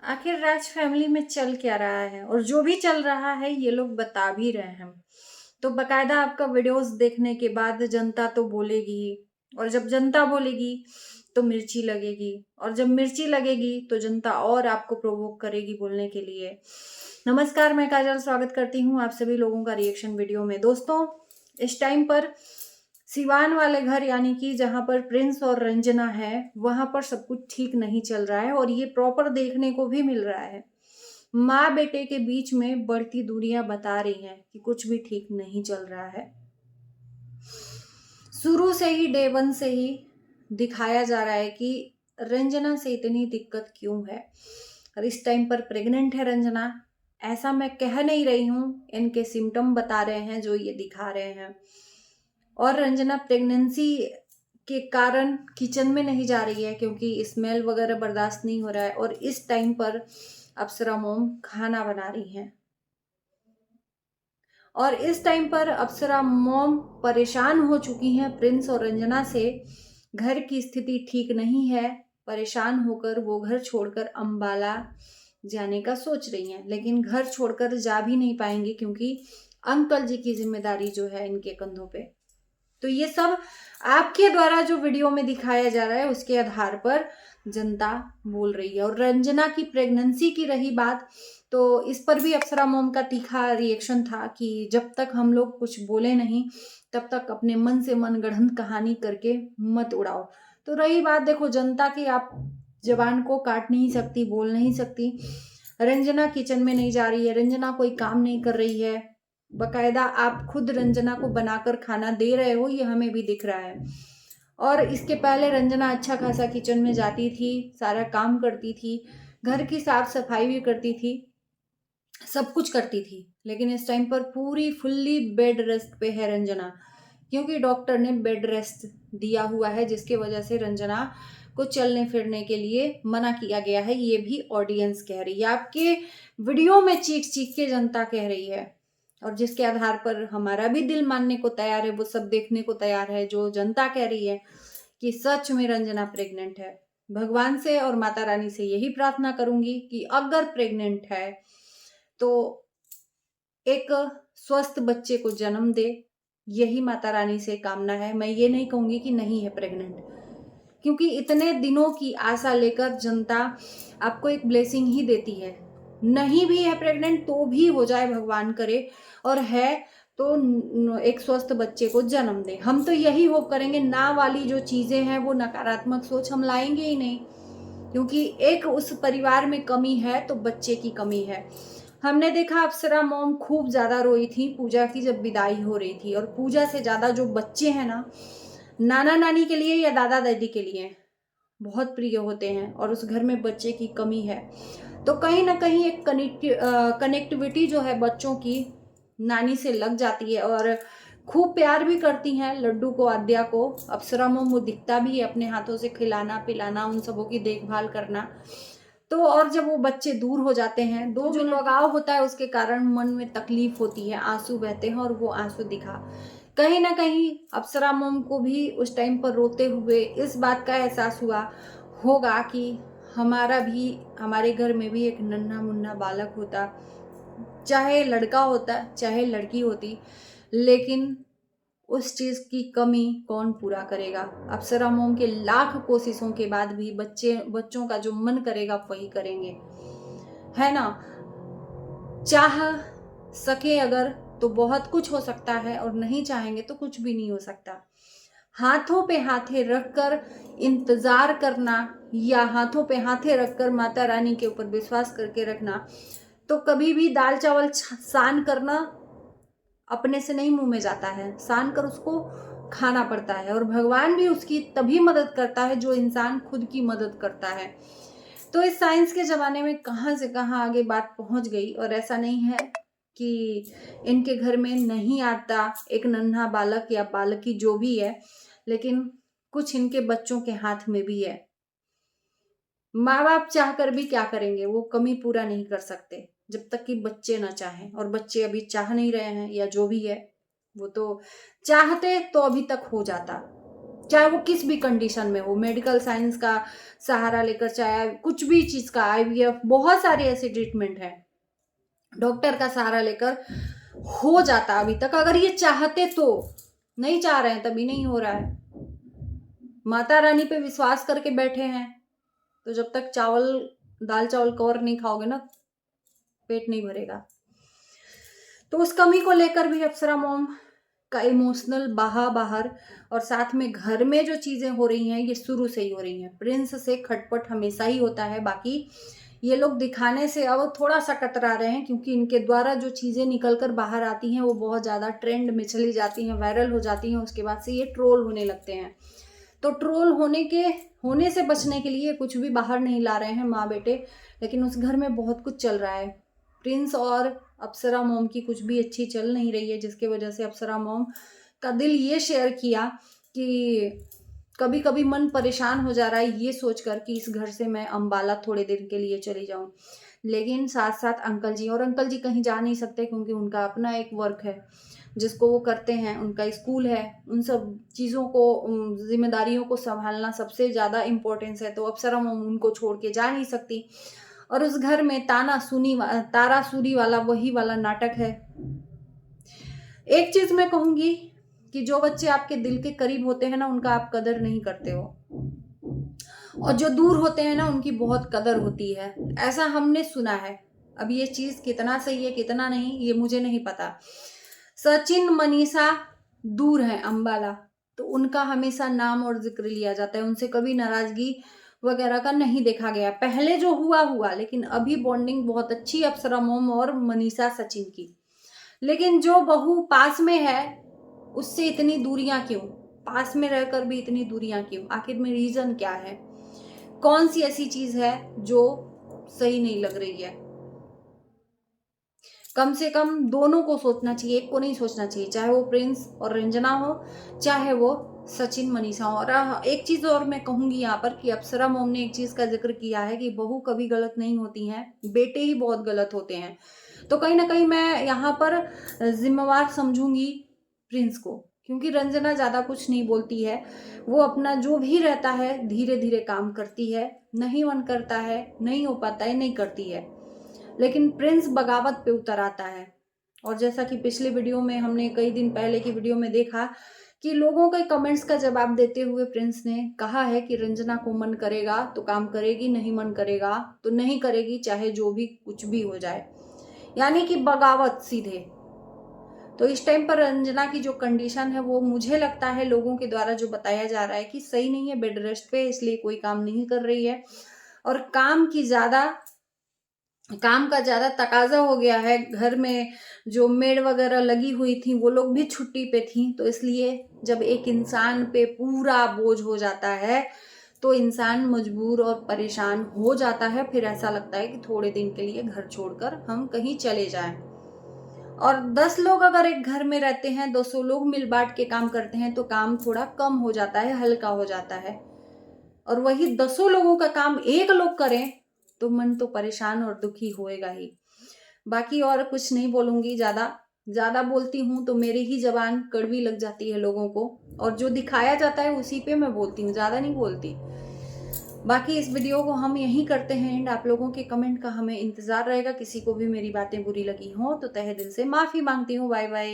आखिर राज फैमिली में चल क्या रहा है और जो भी चल रहा है ये लोग बता भी रहे हैं। तो बकायदा आपका वीडियोस देखने के बाद जनता तो बोलेगी ही। और जब जनता बोलेगी तो मिर्ची लगेगी, और जब मिर्ची लगेगी तो जनता और आपको प्रोवोक करेगी बोलने के लिए। नमस्कार, मैं काजल स्वागत करती हूँ आप सभी लोगों का रिएक्शन वीडियो में। दोस्तों, इस टाइम पर सिवान वाले घर यानी कि जहां पर प्रिंस और रंजना है वहां पर सब कुछ ठीक नहीं चल रहा है, और ये प्रॉपर देखने को भी मिल रहा है। माँ बेटे के बीच में बढ़ती दूरियां बता रही हैं कि कुछ भी ठीक नहीं चल रहा है। शुरू से ही डे वन से ही दिखाया जा रहा है कि रंजना से इतनी दिक्कत क्यों है, और इस टाइम पर प्रेग्नेंट है रंजना। ऐसा मैं कह नहीं रही हूं, इनके सिम्टम बता रहे हैं जो ये दिखा रहे हैं। और रंजना प्रेगनेंसी के कारण किचन में नहीं जा रही है क्योंकि स्मेल वगैरह बर्दाश्त नहीं हो रहा है, और इस टाइम पर अप्सरा मोम खाना बना रही हैं। और इस टाइम पर अप्सरा मोम परेशान हो चुकी हैं प्रिंस और रंजना से। घर की स्थिति ठीक नहीं है, परेशान होकर वो घर छोड़कर अंबाला जाने का सोच रही हैं, लेकिन घर छोड़कर जा भी नहीं पाएंगे क्योंकि अंकल जी की जिम्मेदारी जो है इनके कंधों पे। तो ये सब आपके द्वारा जो वीडियो में दिखाया जा रहा है उसके आधार पर जनता बोल रही है। और रंजना की प्रेगनेंसी की रही बात, तो इस पर भी अप्सरा मोम का तीखा रिएक्शन था कि जब तक हम लोग कुछ बोले नहीं तब तक अपने मन से मन गढ़ंत कहानी करके मत उड़ाओ। तो रही बात, देखो जनता की, आप जबान को काट नहीं सकती, बोल नहीं सकती। रंजना किचन में नहीं जा रही है, रंजना कोई काम नहीं कर रही है, बकायदा आप खुद रंजना को बनाकर खाना दे रहे हो, ये हमें भी दिख रहा है। और इसके पहले रंजना अच्छा खासा किचन में जाती थी, सारा काम करती थी, घर की साफ सफाई भी करती थी, सब कुछ करती थी। लेकिन इस टाइम पर पूरी फुल्ली बेड रेस्ट पे है रंजना, क्योंकि डॉक्टर ने बेड रेस्ट दिया हुआ है, जिसके वजह से रंजना को चलने फिरने के लिए मना किया गया है। ये भी ऑडियंस कह रही है, आपके वीडियो में चीख चीख के जनता कह रही है, और जिसके आधार पर हमारा भी दिल मानने को तैयार है, वो सब देखने को तैयार है जो जनता कह रही है कि सच में रंजना प्रेग्नेंट है। भगवान से और माता रानी से यही प्रार्थना करूंगी कि अगर प्रेग्नेंट है तो एक स्वस्थ बच्चे को जन्म दे, यही माता रानी से कामना है। मैं ये नहीं कहूंगी कि नहीं है प्रेग्नेंट, क्योंकि इतने दिनों की आशा लेकर जनता आपको एक ब्लेसिंग ही देती है। नहीं भी है प्रेग्नेंट तो भी हो जाए, भगवान करे, और है तो एक स्वस्थ बच्चे को जन्म दे। हम तो यही होप करेंगे। ना वाली जो चीजें हैं वो नकारात्मक सोच हम लाएंगे ही नहीं, क्योंकि एक उस परिवार में कमी है तो बच्चे की कमी है। हमने देखा अप्सरा मोम खूब ज्यादा रोई थी पूजा की जब विदाई हो रही थी, और पूजा से ज्यादा जो बच्चे हैं ना, नाना नानी के लिए या दादा दादी के लिए बहुत प्रिय होते हैं, और उस घर में बच्चे की कमी है। तो कहीं ना कहीं एक कनेक्टिविटी जो है बच्चों की नानी से लग जाती है, और खूब प्यार भी करती हैं लड्डू को, आद्या को। अप्सरा मोम वो दिखता भी है अपने हाथों से खिलाना पिलाना, उन सबों की देखभाल करना। तो और जब वो बच्चे दूर हो जाते हैं, दो जो लगाव होता है उसके कारण मन में तकलीफ होती है, आंसू बहते हैं, और वो आंसू दिखा। कहीं ना कहीं अप्सरा मोम को भी उस टाइम पर रोते हुए इस बात का एहसास हुआ होगा कि हमारा भी, हमारे घर में भी एक नन्हा मुन्ना बालक होता, चाहे लड़का होता चाहे लड़की होती, लेकिन उस चीज की कमी कौन पूरा करेगा। अप्सरा मोम के लाख कोशिशों के बाद भी बच्चों का जो मन करेगा वही करेंगे, है ना। चाह सके अगर तो बहुत कुछ हो सकता है, और नहीं चाहेंगे तो कुछ भी नहीं हो सकता। हाथों पे हाथे रखकर इंतजार करना, या हाथों पे हाथे रखकर माता रानी के ऊपर विश्वास करके रखना, तो कभी भी दाल चावल सान करना अपने से नहीं मुंह में जाता है, सान कर उसको खाना पड़ता है। और भगवान भी उसकी तभी मदद करता है जो इंसान खुद की मदद करता है। तो इस साइंस के जमाने में कहाँ से कहाँ आगे बात पहुंच गई, और ऐसा नहीं है कि इनके घर में नहीं आता एक नन्हा बालक या बालकी जो भी है, लेकिन कुछ इनके बच्चों के हाथ में भी है। माँ बाप चाहकर भी क्या करेंगे, वो कमी पूरा नहीं कर सकते जब तक कि बच्चे ना चाहें, और बच्चे अभी चाह नहीं रहे हैं, या जो भी है वो तो चाहते तो अभी तक हो जाता। चाहे वो किस भी कंडीशन में हो, मेडिकल साइंस का सहारा लेकर, चाहे कुछ भी चीज का, IVF, बहुत सारे ऐसे ट्रीटमेंट है, डॉक्टर का सहारा लेकर हो जाता अभी तक, अगर ये चाहते तो। नहीं चाह रहे हैं तभी नहीं हो रहा है। माता रानी पे विश्वास करके बैठे हैं, तो जब तक दाल चावल कवर नहीं खाओगे ना, पेट नहीं भरेगा। तो उस कमी को लेकर भी अप्सरा मॉम का इमोशनल बाहर, और साथ में घर में जो चीजें हो रही हैं ये शुरू से ही हो रही हैं। प्रिंस से खटपट हमेशा ही होता है, बाकी ये लोग दिखाने से अब थोड़ा सा कतरा रहे हैं, क्योंकि इनके द्वारा जो चीजें निकल कर बाहर आती हैं वो बहुत ज्यादा ट्रेंड में चली जाती हैं, वायरल हो जाती हैं, उसके बाद से ये ट्रोल होने लगते हैं। तो ट्रोल होने से बचने के लिए कुछ भी बाहर नहीं ला रहे हैं माँ बेटे, लेकिन उस घर में बहुत कुछ चल रहा है। प्रिंस और अप्सरा मॉम की कुछ भी अच्छी चल नहीं रही है, जिसके वजह से अप्सरा मॉम का दिल ये शेयर किया कि कभी कभी मन परेशान हो जा रहा है ये सोचकर कि इस घर से मैं अंबाला थोड़े दिन के लिए चली जाऊं। लेकिन साथ साथ अंकल जी कहीं जा नहीं सकते, क्योंकि उनका अपना एक वर्क है जिसको वो करते हैं, उनका स्कूल है, उन सब चीज़ों को, जिम्मेदारियों को संभालना सबसे ज़्यादा इम्पोर्टेंस है। तो अप्सरा मॉम उनको छोड़ के जा नहीं सकती, और उस घर में तारा सूरी वाला वही वाला नाटक है। एक चीज मैं कहूंगी कि जो बच्चे आपके दिल के करीब होते हैं ना, उनका आप कदर नहीं करते हो, और जो दूर होते हैं ना उनकी बहुत कदर होती है, ऐसा हमने सुना है। अब ये चीज कितना सही है कितना नहीं ये मुझे नहीं पता। सचिन मनीषा दूर है अंबाला, तो उनका हमेशा नाम और जिक्र लिया जाता है, उनसे कभी नाराजगी वगैरह का नहीं देखा गया। पहले जो हुआ, लेकिन अभी बॉन्डिंग बहुत अच्छी अप्सरा मॉम और मनीषा सचिन की। लेकिन जो बहू पास में है उससे इतनी दूरियां क्यों? पास में रहकर भी इतनी दूरियां क्यों? आखिर में रीजन क्या है? कौन सी ऐसी चीज है जो सही नहीं लग रही है? कम से कम दोनों को सोचना चाहिए, एक को नहीं सोचना चाहिए, चाहे वो प्रिंस और रंजना हो, चाहे वो सचिन मनीषा हो। और एक चीज और मैं कहूंगी यहाँ पर कि अप्सरा मॉम ने एक चीज का जिक्र किया है कि बहू कभी गलत नहीं होती हैं, बेटे ही बहुत गलत होते हैं। तो कहीं ना कहीं मैं यहाँ पर जिम्मेवार समझूंगी प्रिंस को, क्योंकि रंजना ज्यादा कुछ नहीं बोलती है, वो अपना जो भी रहता है धीरे धीरे काम करती है, नहीं मन करता है, नहीं हो पाता है, नहीं करती है। लेकिन प्रिंस बगावत पे उतर आता है, और जैसा कि पिछले वीडियो में हमने कई दिन पहले की वीडियो में देखा कि लोगों के कमेंट्स का जवाब देते हुए प्रिंस ने कहा है कि रंजना को मन करेगा तो काम करेगी, नहीं मन करेगा तो नहीं करेगी, चाहे जो भी कुछ भी हो जाए, यानी कि बगावत सीधे। तो इस टाइम पर रंजना की जो कंडीशन है वो मुझे लगता है लोगों के द्वारा जो बताया जा रहा है कि सही नहीं है, बेड रेस्ट पे, इसलिए कोई काम नहीं कर रही है, और काम का ज्यादा तकाजा हो गया है। घर में जो मेड वगैरह लगी हुई थी वो लोग भी छुट्टी पे थी, तो इसलिए जब एक इंसान पे पूरा बोझ हो जाता है तो इंसान मजबूर और परेशान हो जाता है। फिर ऐसा लगता है कि थोड़े दिन के लिए घर छोड़कर हम कहीं चले जाएं। और 10 लोग अगर एक घर में रहते हैं, 200 लोग मिल बांट के काम करते हैं, तो काम थोड़ा कम हो जाता है, हल्का हो जाता है। और वही 10 लोगों का काम एक लोग करें तो मन तो परेशान और दुखी होएगा ही। बाकी और कुछ नहीं बोलूंगी, ज्यादा बोलती हूँ तो मेरी ही जबान कड़वी लग जाती है लोगों को, और जो दिखाया जाता है उसी पे मैं बोलती हूँ, ज्यादा नहीं बोलती। बाकी इस वीडियो को हम यहीं करते हैं एंड। आप लोगों के कमेंट का हमें इंतजार रहेगा। किसी को भी मेरी बातें बुरी लगी हो तो तहे दिल से माफी मांगती हूँ। Bye bye.